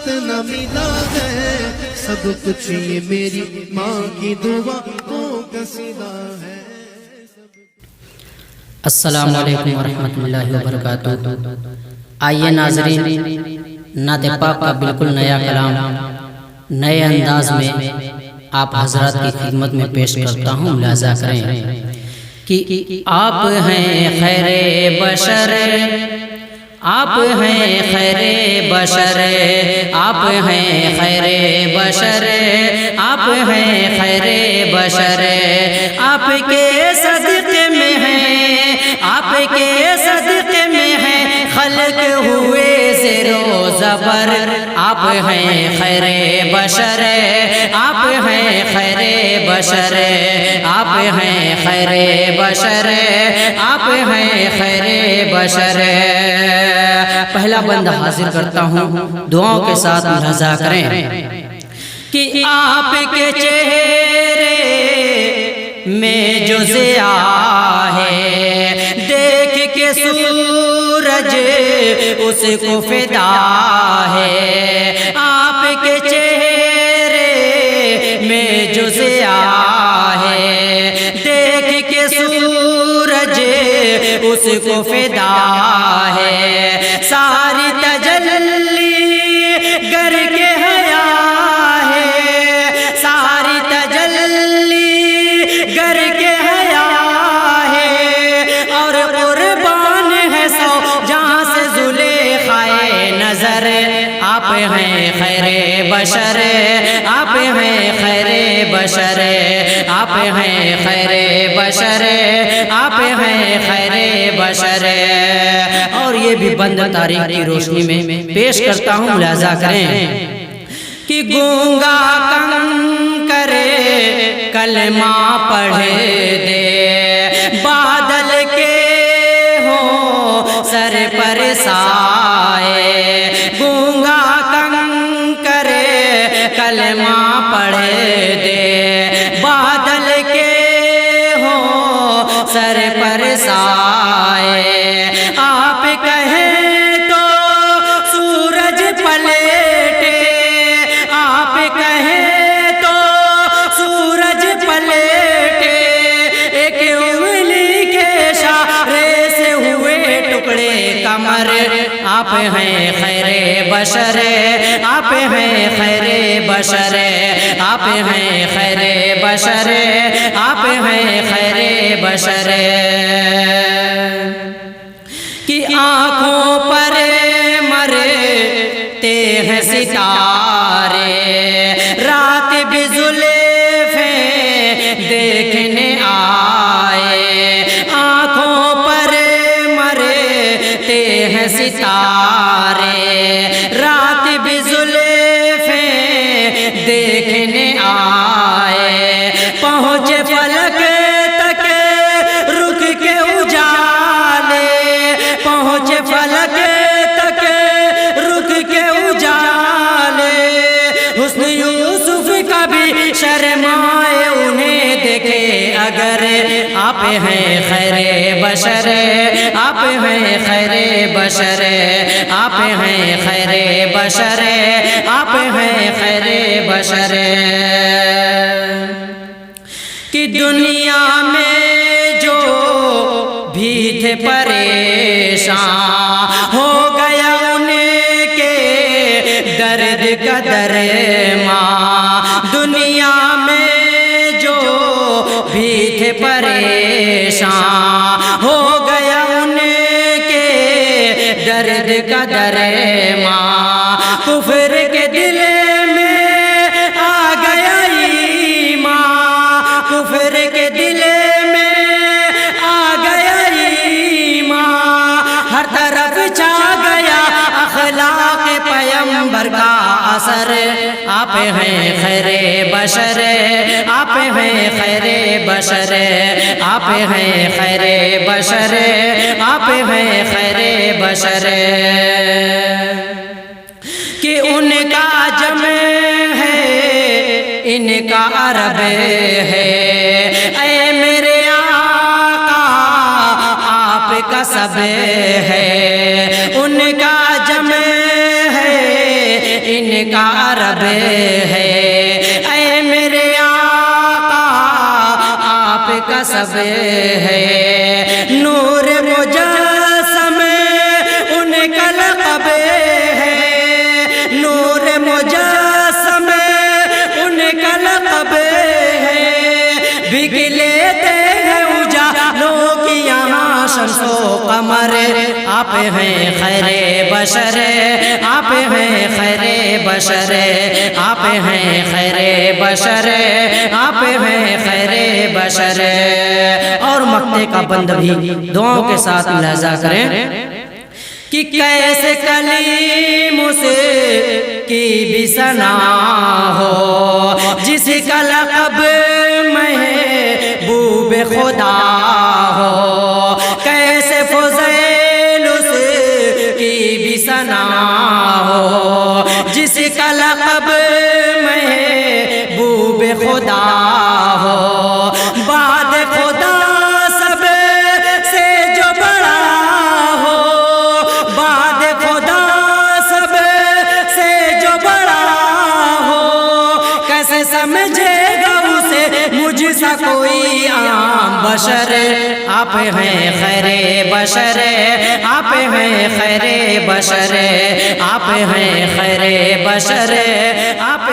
اتنا ملا ہے، سب کچھ یہ میری ماں کی دعا کو قصیدہ ہے۔ السلام علیکم ورحمۃ اللہ وبرکاتہ۔ آئیے ناظرین، نعت پاک کا بالکل نیا کلام نئے انداز میں آپ حضرات کی خدمت میں پیش کرتا ہوں، ملاحظہ کریں کہ آپ ہیں خیر بشر، آپ ہیں خیر بشر، آپ ہیں خیر بشر، آپ ہیں خیر بشر، آپ کے صدقے میں ہیں، آپ کے صدقے میں ہیں خلق ہوئے زیر و زبر، آپ ہیں خیر بشر، آپ ہیں خیر بشر، آپ ہیں خیر بشر، آپ ہیں خیر بشر۔ پہلا بندہ حاضر کرتا ہوں، دعاؤں کے ساتھ ملاحظہ کریں کہ آپ کے چہرے میں جو ضیاء ہے، دیکھ کے سورج اس کو فدا ہے، آپ کے چہرے میں جو ضیاء ہے، دیکھ کے سورج اس کو فدا ہے، ساری تجلی گر کے حیا ہے، ساری تجلی گر کے حیا ہے، اور قربان ہے سو جہاں سے زلیخائے نظر، آپ ہیں خیر بشر، آپ ہیں خیر بشر، آپ ہیں خیر بشر، آپ ہیں خیر بشر۔ اور یہ بھی بند تاریخ کی روشنی میں پیش کرتا ہوں، ملاحظہ کریں کہ گونگا کم کرے کلمہ پڑھے دے، بادل کے ہوں سر پر سائے، گونگا کم کرے کلمہ پڑھے دے، بادل کے ہوں سر پر سائے، آپ کہیں تو سورج پلٹے، آپ کہیں تو سورج پلٹے، ایک انگلی کے اشارے سے ہوئے ٹکڑے کمر، آپ ہیں خیر بشر، آپ ہیں خیر بشر، آپ ہیں خیر بشر، آپ ہیں خیر بشر۔ کہ آنکھوں پر مرتے ہیں ستارے، رات بھی زلفیں دیکھنے آئے، آنکھوں پر مرتے ہیں ستارے، رات بھی زلفیں دیکھنے آئے، پہنچے فلک تک رک کے اجالے، پہنچے فلک تک رک کے اجالے، حسن یوسف کا بھی شرمائے انہیں دیکھے اگر، آپ ہیں خیر بشر، آپ ہیں خیر بشر، آپ ہیں خیر بشر، آپ ہیں خیر بشر۔ کہ دنیا میں جو بھی تھے پریشان، ہو گیا ان کے درد کا درمان، دنیا میں جو بھی تھے پریشان، ہو گیا ان کے درد کا درمان، کفر کے دل میں آ گیا ایمان، کفر کے دل میں آ گیا ایمان، ہر طرف چھا گیا اخلاق پیغمبر کا اثر، آپ ہیں خیر بشر، آپ ہیں خیر بشر، آپ ہیں خیر بشر، آپ ہیں خیر بشر۔ کہ ان کا جمع ہے، ان کا عرب ہے، اے میرے آقا آپ کا سب ہے، ان کا جمع ہے، ان کا عرب ہے، اے میرے آقا آپ کا سب ہے، نور مجسم ان کا لقب ہے، نور مجسم ان کا لقب ہے، بک لیتے ہیں اجالوں کی یہاں شمس و قمر، آپ ہیں خیر بشر، آپ ہیں خیر بشر، آپ ہیں خیر بشر، آپ ہیں خیر بشر۔ اور مکتے کا بند بھی دعاؤں کے ساتھ ملاحظہ کریں کہ کیسے کلیم سے کی بھی ثنا ہو، جس کا لقب محبوب خدا ہو، کیسے فضیل سے کی بھی ثنا ہو، جس کا لقب محبوب خدا ہو، بعد خدا سب سے جو بڑا ہو، بعد خدا سب سے جو بڑا ہو، کیسے سمجھے گا اسے مجھ سا کوئی عام بشر، آپ ہیں خیر بشر، آپ ہیں خیر بشر، آپ ہیں خیر بشر، آپ